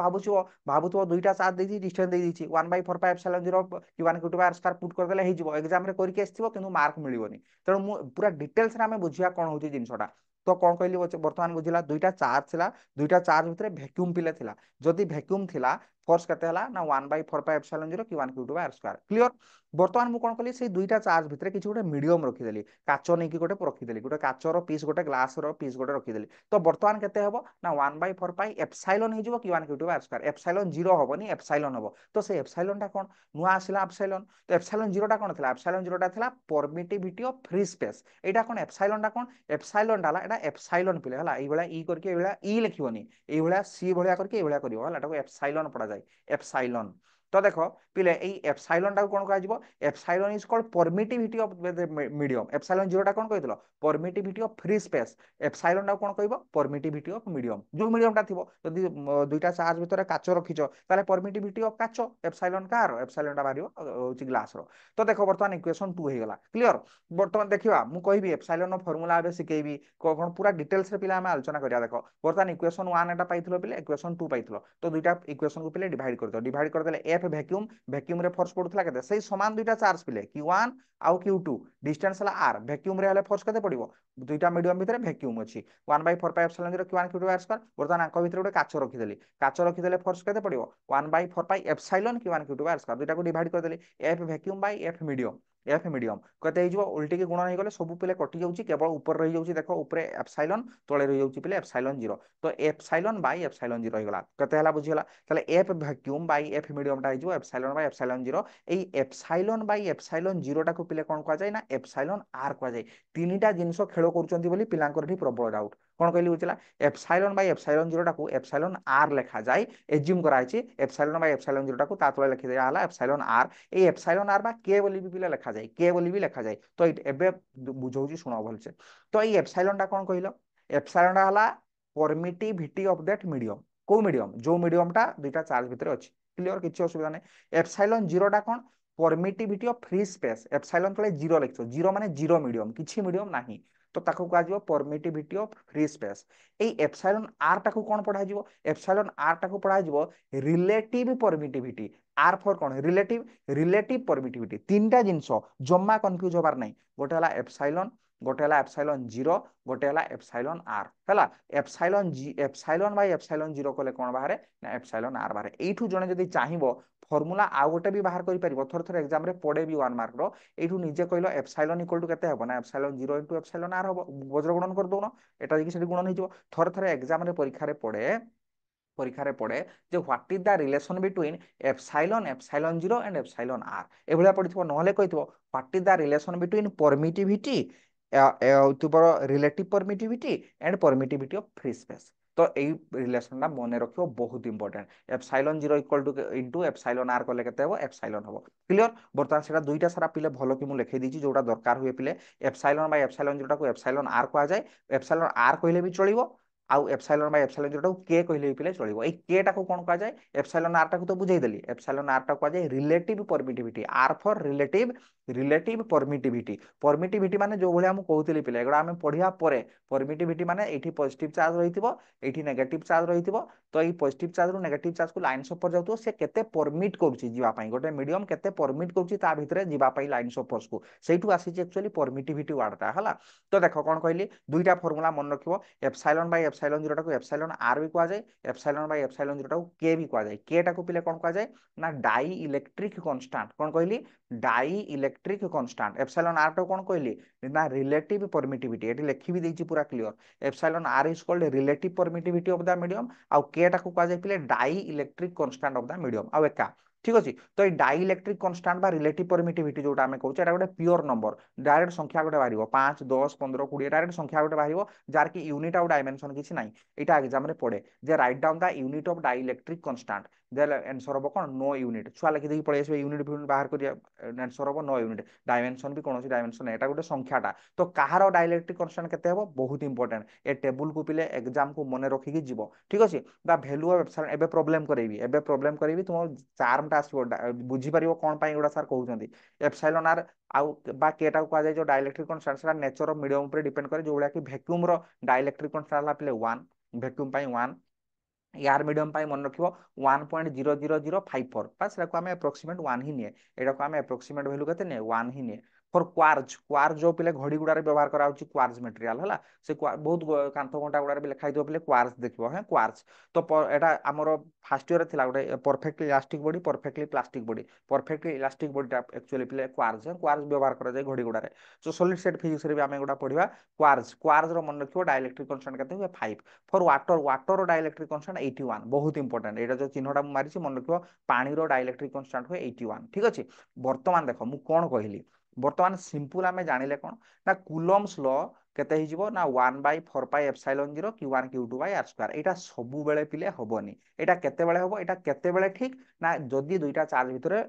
ভাবুছো দুইটা চার্জ দেইছি ডিসটেন্স দেই দিছি 1/4 pi epsilon 0 Q1 Q2/r² put করে দেলে হেই ଯିବ एग्जाम रे करिके आस्थिबो किंतु मार्क मिलिबोनी तेणु मु पूरा डिटेल्स रे आमे बुझिया कोन होची जिंसटा तो कौन कहली बर्तमान बुझिला दुईटा चार्ज थिला दुईटा चार्ज भितरे वैक्यूम पिले थिला जदि वैक्यूम थिला फोर्स केते हला ना 1/4 pi epsilon 0 Q1 Q2/r² clear. बर्तमान मु कोन कहली से दुईटा चार्ज भितरे किछि गोटे मीडियम रखि देली काच नै कि गोटे रखि देली गोटे काचर पीस गोटे ग्लास रो पीस गोटे रखि देली तो बर्तमान केते हबो ना 1/4 पाई एप्सिलॉन हे जिवो Q1 Q2/r² एप्सिलॉन 0 हबोनी एप्सिलॉन हबो तो से एप्सिलॉन टा कोन नुआ आसिला एप्सिलॉन तो एप्सिलॉन 0 टा कोन थिला एप्सिलॉन 0 टा थिला permittivity of free space Etah cone epsilon टा कोन एप्सिलॉन डाला एटा एप्सिलॉन पिले हला ई भला ई करके ए भला ई लिखिबोनी ए भला सी भलिया करके ए भलिया करिवो हला एटा को एप्सिलॉन पडा जाय एप्सिलॉन तो देखो पिले ए एप्सिलॉन टा कोन कहा epsilon is called permittivity of medium epsilon 0 टा कोन कहितलो permittivity of free space epsilon टा कोन कहबो परमिटिविटी ऑफ मीडियम जो मीडियम टा थिबो जदि दुईटा चार्ज भितर काच रखिचो ताले परमिटिविटी ऑफ काच एप्सिलॉन कार एप्सिलॉन टा बारियो होची ग्लास रो तो देखो वर्तमान इक्वेशन 2 हे गला क्लियर। वर्तमान देखिबा मु कहबी एप्सिलॉन नो फार्मूला आबे सिकेबी कोन पूरा डिटेल्स रे पिला हम आलोचना करिया देखो वर्तमान इक्वेशन 1 एटा पाइथलो पिले इक्वेशन 2 पाइथलो तो दुईटा इक्वेशन को पिले डिवाइड कर देले एफ वैक्यूम वैक्यूम रे फोर्स पडुथला केते सेही समान दुईटा चार्ज पिले Q1 आउ Q2 डिस्टेंस हला r वैक्यूम रे हले फोर्स केते पडिबो दुईटा मीडियम भितरे वैक्यूम अछि 1/4 पाई एप्सिलॉन 0 Q1 Q2/r² वर्तमान आंक भितरे गोटे काच रखि देले फोर्स केते पडिबो 1/4 पाई एप्सिलॉन Q1 Q2/r² दुईटा को डिवाइड कर देले F vacuum by F medium कहते हिजो उल्टी के गुण नहीं गले सब पिले कटि जाउची केवल ऊपर रही जाउची देखो ऊपरे एप्सिलॉन तळे रही जाउची पिले एप्सिलॉन 0 तो एप्सिलॉन बाय एप्सिलॉन 0 होइगला कहते हला बुझियला ताले F vacuum by F medium टा हिजो एप्सिलॉन बाय एप्सिलॉन 0 एई एप्सिलॉन बाय एप्सिलॉन 0 टा को पिले कोन कहा जाय ना एप्सिलॉन आर कहा जाय तीनटा जिंसो खेलो करूचंती बोली पिलांकर एठी प्रबल डाउट कोन कहली बुझिला एप्सिलॉन बाय एप्सिलॉन 0 टा को एप्सिलॉन आर लेखा जाय एज्यूम कराइछि एप्सिलॉन बाय एप्सिलॉन 0 टा को ता तळे लिखि दिया हला एप्सिलॉन आर ए एप्सिलॉन आर बा के बोली भी पिले लेखा जाय के बोली भी लेखा जाय तो एबे बुझौची सुनो भलसे तो ए एप्सिलॉन टा कोन कहिलो एप्सिलॉन टा हला परमिटिविटी ऑफ दैट मीडियम को मीडियम जो मीडियम टा दुईटा चार्ज भितर अछि क्लियर किछि असुविधा नै एप्सिलॉन 0 टा कोन permittivity of free space epsilon तळे 0 लिखछो 0 माने 0 मीडियम किछि मीडियम नाही तो ताको कहा जिवो परमिटिविटी ऑफ फ्री स्पेस ए एप्सिलॉन आर टाको कोन पढा जिवो एप्सिलॉन आर टाको पढा जिवो रिलेटिव परमिटिविटी आर फॉर कोन रिलेटिव परमिटिविटी तीनटा जिंसो जम्मा कंफ्यूज होबार नै गोटे हला एप्सिलॉन गोटे हला एप्सिलॉन 0 गोटे हला एप्सिलॉन आर हला एप्सिलॉन बाय एप्सिलॉन 0 कोले कोन बाहरे ना एप्सिलॉन आर बाहरे एठू जणे जदी चाहिबो फॉर्मूला आ गोटे भी बाहर करि परिबो थोर थोर एग्जाम रे पड़े भी 1 मार्क रो एठू निजे कहलो एप्सिलॉन इक्वल टू केते हबो ना एप्सिलॉन 0 * एप्सिलॉन आर हबो वज्र गुणन कर दोनो एटा जे सेठी गुणन हिजो थोर थोर एग्जाम रे परीक्षा रे पड़े जे what is the relation between epsilon 0 and epsilon are ए भलिया पडिथबो नहले कहिथबो what is the relation between permittivity relative permittivity and permittivity of free space तो এই রিলেশনটা মনে রাখিও বহুত important epsilon 0 equal to into epsilon r কলে কেতে হবো এপসাইলন হবো ক্লিয়ার বর্তমান সেটা দুইটা সারা পিলে ভালো কি মু লিখে দিছি যেটা দরকার হুয়ে পিলে এপসাইলন বাই এপসাইলন 0 টাকু এপসাইলন আর কোয়া যায় এপসাইলন আর কইলে বি চলিবো आउ एप्सिलॉन बाय एप्सिलॉन जीरो टाକୁ के कहले भी पिले चलिबो। एई के टाକୁ कोन कहा जाय एप्सिलॉन आर टाକୁ तो बुझेई देली एप्सिलॉन आर टाକୁ कहा जाय relative permittivity R for relative permittivity permittivity माने जो भलिया हम कहउतली पिले एगुडा हम पढिया परे परमिटिविटी माने एठी पॉजिटिव चार्ज रहितबो एठी नेगेटिव चार्ज रहितबो तो एई पॉजिटिव चार्ज रु नेगेटिव चार्ज को लाइन्स ऑफ पर जाउतो से केते परमिट करूची जीवा पई गोटे मीडियम केते परमिट करूची ता भितरे जीवा पई लाइन्स ऑफ फोर्स को सेइठु आसी एक्चुअली परमिटिविटी वर्ड ता हला। तो देखो कोन कहली दुईटा फार्मूला मन रखिबो एप्सिलॉन बाय एप्सिलॉन जीरो टाको एप्सिलॉन आर भी कहा जाय एप्सिलॉन बाय एप्सिलॉन जीरो टाको के भी कहा जाय के टाको पिले कोन कहा जाय ना डाई इलेक्ट्रिक कांस्टेंट कोन कहली dielectric constant epsilon R टाको कोन कहली ना रिलेटिव परमिटिविटी एटी लिखि भी देछि पूरा clear epsilon R is called relative permittivity of the medium आउ के टाको कहा जाय पिले dielectric constant of the medium आउ एका ठीक अछि। तो डाई इलेक्ट्रिक कांस्टेंट बा रिलेटिव परमिटिविटी जोटा हमें कहउछ एटा गोटे प्योर नंबर डायरेक्ट संख्या गोटे बाहिरिबो 5 10 15 20 डायरेक्ट संख्या गोटे बाहिरिबो जार की यूनिट आउ डायमेंशन किछि नाही एटा एग्जाम रे पड़े जे write down the unit of dielectric constant देले आंसर हो कोन नो यूनिट छुआ लिखि देकी पळे आसबे यूनिट बाहर करिया आंसर हो नो यूनिट डायमेंशन भी कोनोसी डायमेंशन एटा गोटे संख्याटा तो कहार डाई इलेक्ट्रिक कांस्टेंट केते हेबो बहुत इंपोर्टेंट ए टेबल को पिले एग्जाम को मने रखिकी जीवो ठीक अछि। द वैल्यू ऑफ एप्सिलॉन एबे प्रॉब्लम करबी तुम चार्मटा आसीबो बुझी परिबो कोन पई एगुडा सर कहउचंदी एप्सिलॉन आर आउ बा केटा को कहा जाय जो डाइलेक्ट्रिक कांस्टेंट सेटा नेचर ऑफ मीडियम ऊपर डिपेंड करे जो भलिया कि वैक्यूम रो डाइलेक्ट्रिक कांस्टेंट ला पिले 1 वैक्यूम पई 1 यार मीडियम पाई मन रखिबो 1.00054 बस एटा को हमें अप्रोक्सीमेट 1 ही निए एटा को हमें अप्रोक्सीमेट वैल्यू कते ने 1 ही निए फॉर क्वार्ज क्वार्ज जो पिले घड़ी गुडा रे व्यवहार करा होची क्वार्ज मटेरियल हला से बहुत कांथ घंटा गुडा रे भी लिखाई दो पिले क्वार्ज देखिबो है क्वार्ज तो एटा हमरो फर्स्ट ईयर थिला गोटे perfectly elastic body perfectly plastic body perfectly elastic body actually पिले क्वार्ज है क्वार्ज व्यवहार करा जाय घड़ी गुडा रे सो सॉलिड स्टेट फिजिक्स रे भी हमें गुडा पढिबा क्वार्ज क्वार्ज रो मन रखिबो डाइलेक्ट्रिक कांस्टेंट कते हुए 5 for water water dielectric constant 81 बहुत इंपोर्टेंट एटा जो चिन्हटा मु मारिछि मन रखिबो पानी रो डाइलेक्ट्रिक कांस्टेंट हुए 81 ठीक अछि। वर्तमान देखो मु कोन कहिली वर्तमान सिंपल आमे जानिले कोन ना कूलम्स लॉ केते हिजिबो ना 1/4πε0 q1 q2/r² एटा सबु बेले पिले हबोनी एटा केते बेले हबो एटा केते बेले ठीक ना जदी दुईटा चार्ज भितरे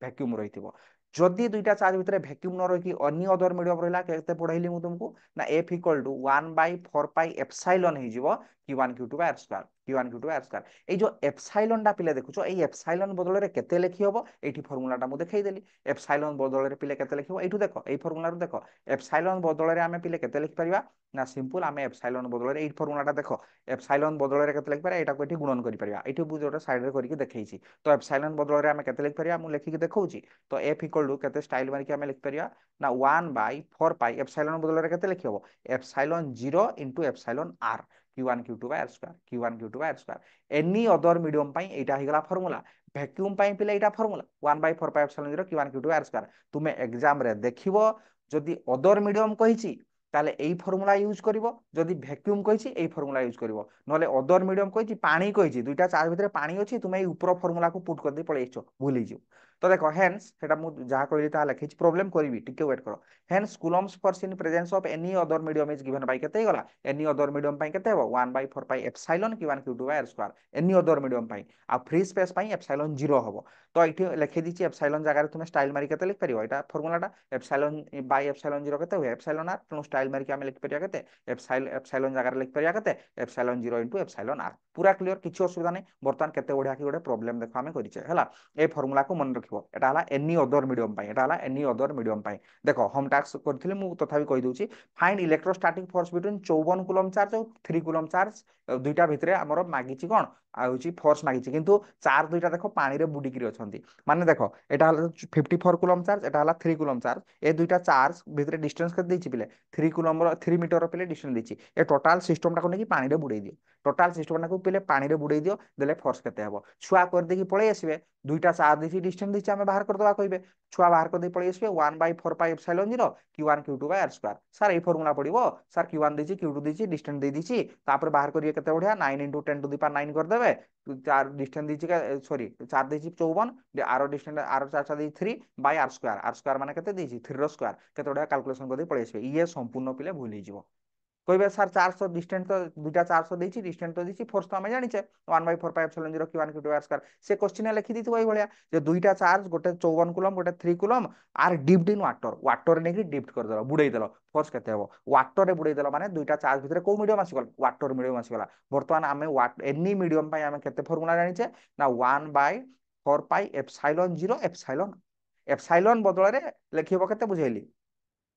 वैक्यूम रहिथिबो जदी दुईटा चार्ज भितरे वैक्यूम न रही अन्य अदर मीडियम रहिला केते पढाइली मु तुमको ना f = 1/4πε हिजिबो q1 q2/r² q1 q2/r² ए जो एप्सिलॉन टा पिले देखुछो ए एप्सिलॉन बदल रे केते लिखि हबो एठी फार्मूला टा मु देखाई देली एप्सिलॉन बदल रे पिले केते लिखिबो एठु देखो ए फार्मूला रो देखो एप्सिलॉन बदल रे हमें पिले केते लिखि परिबा ना सिंपल हमें एप्सिलॉन बदल रे ए फार्मूला टा देखो एप्सिलॉन बदल रे केते लिखि परिबा एटा को एठी गुणन करि परिबा एठी बु जोटा साइड रे करिके देखैछि तो एप्सिलॉन बदल रे हमें केते लिखि परिबा मु लेखि के देखौछि तो f = केते स्टाइल मारि के हमें लिखि परिबा ना 1/4π एप्सिलॉन बदल रे केते लिखि हबो epsilon 0 * epsilon r q1 q2/r² q1 q2/r² any other medium पई एटा हिगला फार्मूला वैक्यूम पई पिले एटा फार्मूला 1/4π एप्सिलॉन 0 q1 q2/r² तुमे एग्जाम रे देखिबो जदी अदर मीडियम कहिछि ताले एई फार्मूला यूज करिवो जदी वैक्यूम कहिछि एई फार्मूला यूज करिवो नले अदर मीडियम कहिछि पानी कहिछि दुईटा चार्ज भितरे पानी अछि तुमे एई ऊपर फार्मूला को पुट कर दे पळेइछो भूली जियो तो देखो हेंस सेटा मु जहा कहली ता लिखिछि प्रॉब्लम करबी टिके वेट करो hence Coulomb's force in presence of any other medium is given by केते गला एनी अदर मीडियम पई केते हो 1/4π epsilon q1 q2/r² any other medium पई आ फ्री स्पेस पई एप्सिलॉन 0 हबो तो एठी लिखि दिछि एप्सिलॉन जगह रे तुमे स्टाइल मारि केते लिख परिबो एटा फार्मूलाटा एप्सिलॉन बाय एप्सिलॉन 0 केते हुए एप्सिलॉन r तेनु स्टाइल मारि के हम लिख परिया केते एप्सिलॉन जगह रे लिख परिया केते एप्सिलॉन 0 * एप्सिलॉन r पूरा क्लियर किछि असुविधा नै बर्तमान केते बढ़िया कि गोटे प्रॉब्लम देखो हमें करिचे हला ए फार्मूला को मन रखिबो एटा हला एनी अदर मीडियम पई एटा हला एनी अदर मीडियम पई देखो होम टास्क करथिले मु तथापि कहि दोछि find electrostatic force between 54 coulomb charge और 3 कूलम चार्ज दुईटा भितरे हमरो मागिछि कोन आ होछि फोर्स मागिछि किंतु चार्ज दुईटा देखो पानी रे बुडी किरि अछंती माने देखो एटा हला 54 कूलम चार्ज एटा हला 3 कूलम चार्ज ए दुईटा चार्ज भितरे डिस्टेंस के दैछि पिले 3 कूलम रो 3 मीटर रो पिले डिस्टेंस दैछि ए टोटल सिस्टम टा को नेकी पानी रे बुडै दियो टोटल सिस्टम टा को पिले पानी रे बुडै दियो देले फोर्स केते हबो छुआ कर देकी पळे आसीबे दुईटा चार्ज दैछि डिस्टेंस दैछि हमें बाहर कर दबा कहिबे छुआ बाहर कर दे पळे आसीबे 1/4π एप्सिलॉन 0 q1 q2/r² सर ए फार्मूला पडिबो सर q1 दैछि q2 दैछि डिस्टेंस दे दैछि तापर बाहर करिए केते बढ़िया 9 * 10⁻9 कर देबे चार डिस्टेंस दैछि सॉरी चार दैछि 54 आरो डिस्टेंस आरो चार दै 3/r² r² माने केते दैछि 3 रो स्क्वायर केते बढ़िया कैलकुलेशन कर दे पळे आसीबे ये संपूर्ण पिले भूल ही जिवो कहे सर 400 डिस्टेंस तो दुटा 400 देछि डिस्टेंस तो देछि फोर्स तो आम जानिचे 1/4πε0 Q1 Q2 r स्क्वायर से क्वेश्चन लिखि दी ये भाया जे दुईटा चार्ज गोटे 54 कूलम गोटे 3 coulomb are dipped in water water ने डिप्ट कर देलो बुड़ाई देलो फोर्स केते हो वाटर रे बुड़ाई देलो माने दुईटा चार्ज भितर को मीडियम आसीगल वाटर मीडियम आसीगला वर्तमान आमे एनी मीडियम पई आमे केते फार्मूला जानिचे ना 1/4πε0 एप्सिलॉन बदल रे लिखिबो केते बुझेली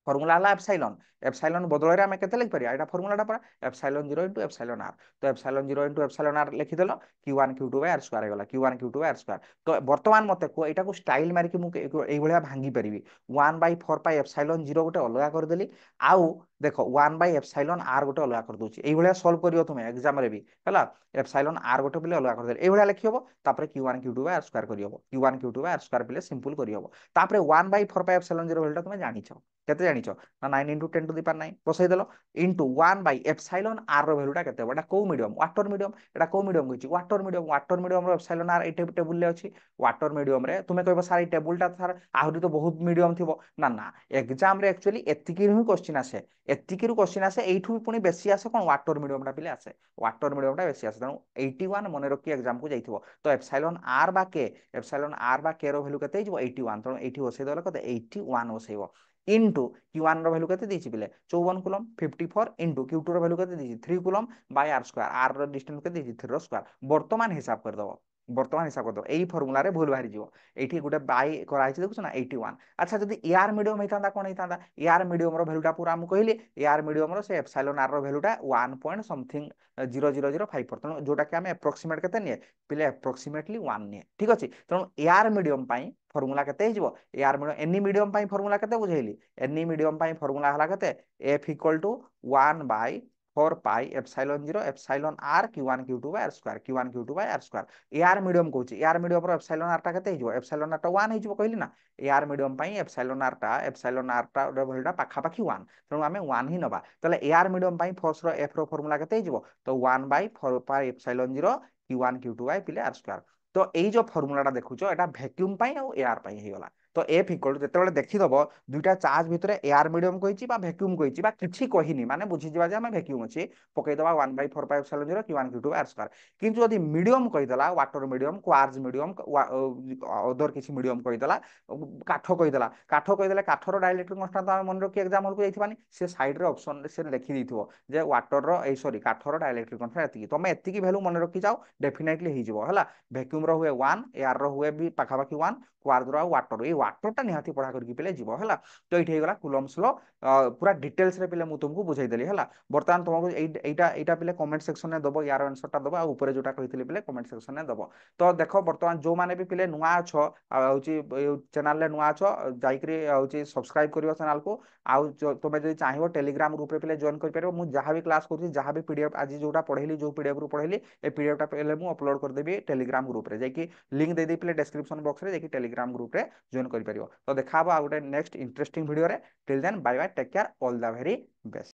फर्मूला है एप्सिलॉन एप्सिलॉन बदल में केते लिख परिया एटा फर्मूलाटा परा एप्सिलॉन 0 * एप्सिलॉन r तो एप्सिलॉन 0 * एप्सिलॉन r लिखि देलो Q1 Q2 r स्क्वायर हेगला Q1 Q2 r स्क्वायर तो वर्तमान मते को एटा को स्टाइल मारि कि मु एई भलिया भांगी परिबी 1/4 एप्सिलॉन 0 गोटे अलगा कर देली आउ देखो 1 एप्सिलॉन r गोटे अलगा कर दोची एई भलिया सॉल्व करियो तुमे एग्जाम रे भी हला एप्सिलॉन r गोटे बिले अलगा कर देली एई भलिया लिखि हबो तापर Q1 Q2 r स्क्वायर करि हबो Q1 Q2 r स्क्वायर बिले सिंपल करि हबो तापर 1/4 एप्सिलॉन 0 भलिटा तुमे जानिछो केते जानिछो ना 9 * 10 टू द पावर 9 बसई देलो इनटू 1/एप्सिलॉन r रो वैल्यूटा केते एटा को मीडियम वाटर मीडियम एटा को मीडियम कहिछि वाटर मीडियम रो एप्सिलॉन r एटे टेबुल ले अछि वाटर मीडियम रे तुमे कहबो सर ए टेबुलटा सर आहुरी तो बहुत मीडियम थिबो ना ना एग्जाम रे एक्चुअली एतिकी ही क्वेश्चन आसे एतिकी रु क्वेश्चन आसे एठू पुनी बेसी आसे कोन वाटर मीडियम टा पिले आसे वाटर मीडियम टा बेसी आसे तेनु 81 मने रखी एग्जाम को जाइथिबो तो एप्सिलॉन r बा k रो वैल्यू केते हिजबो 81 तेनु 80 बसई देलो केते 81 बसईबो इनटू Q1 रो वैल्यू केते दिछि बिले 54 कूलम 54 इनटू Q2 रो वैल्यू केते दिछि 3 coulomb by r square r रो डिस्टेंस केते दिछि 3 रो स्क्वायर वर्तमान हिसाब कर दो एई फार्मूला रे भूल बाहरी जिवो एठी गुटे बाय कराइछि देखुछ ना 81 अच्छा जदी एआर मीडियम हेतांदा कोन हेतांदा एआर मीडियम रो वैल्यूटा पूरा हम कहली एआर मीडियम रो से एप्सिलॉन r रो वैल्यूटा 1 पॉइंट समथिंग 0005 तनो जोटा कि हम एप्रोक्सीमेट केते निए पिले एप्रोक्सीमेटली 1 निए ठीक अछि तनो एआर मीडियम पई फार्मूला केते हिजबो एआर मीडियम एनी मीडियम पई फार्मूला केते बुझैली एनी मीडियम पई फार्मूला हला केते f = 1/4 epsilon 0 epsilon r Q1 Q2 r square Q1 Q2 r square एआर मीडियम कहूची एआर मीडियम रो एप्सिलॉन r टा केते हिजबो एप्सिलॉन r टा 1 हिजबो कहली ना एआर मीडियम पई एप्सिलॉन r टा रो वैल्यूटा पाखा पाखी 1 तनो हमें 1 ही नबा तले एआर मीडियम पई फोर्स रो f रो फार्मूला केते हिजबो तो 1/4 एप्सिलॉन 0 Q1 Q2 पिले r स्क्वायर तो एई जो फार्मूलाटा देखुचो एटा वैक्यूम पई और एआर पई हेगला तो एफ इक्वल जेतेबेले देखिदबो दुईटा चार्ज भितरे एआर मीडियम कहिछि बा वैक्यूम कहिछि बा किछि कहिनी माने बुझि जिबा जे हम वैक्यूम अछि पकई दबा 1/4 epsilon 0 Q1 Q2 r square किंतु यदि मीडियम कहिदला water medium quartz medium other किछि मीडियम कहिदला काठ कहिदला काठर डाइलेक्ट्रिक कांस्टेंट हम मन रखि एग्जांपल को जाइथिबानी से साइड रे ऑप्शन से लिखि दिथिबो जे वाटर रो ए सॉरी काठर डाइलेक्ट्रिक कांस्टेंट एतिकी तमे एतिकी वैल्यू मन रखि जाओ डेफिनेटली हि जिवो हला वैक्यूम रो हुए 1 एआर रो हुए भी पाखा पाखी 1 क्वार्ज रो वाटर ए वाटरटा निहाती पढ़ा करके पिले जीव है तो ये गला कुलम्स लो पूरा डिटेल्स रे पिले मु तुमको बुझाई देली है बर्तमान तुमको एटा पिले कमेंट सेक्शन में दबो यार आंसरटा दबो आ ऊपर जोटा कहितली पिले कमेंट सेक्शन में दबो तो देखो बर्तमान जो माने भी पिले नुआ अछो होची चैनल रे नुआ अछो जाईकरी होची सब्सक्राइब करियो चैनल को आउ तुम जब चाहिए टेलीग्राम ग्रुप रे पिले जॉइन कर पारो मु जहां भी क्लास करूची जहां भी पीडीएफ आज जोटा पढ़ेली जो पीडीएफ रू पढ़ेली ए पीडीएफटा पहले मु अपलोड कर देबी टेलीग्राम ग्रुप रे जाई लिंक दे दे पिले डिस्क्रिप्शन बॉक्स रे जाई टेलीग्राम ग्रुप रे जॉइन कर पारियो तो देखा आ गोटे नेक्स्ट इंटरेस्टिंग वीडियो रे till then bye bye take care all the very best.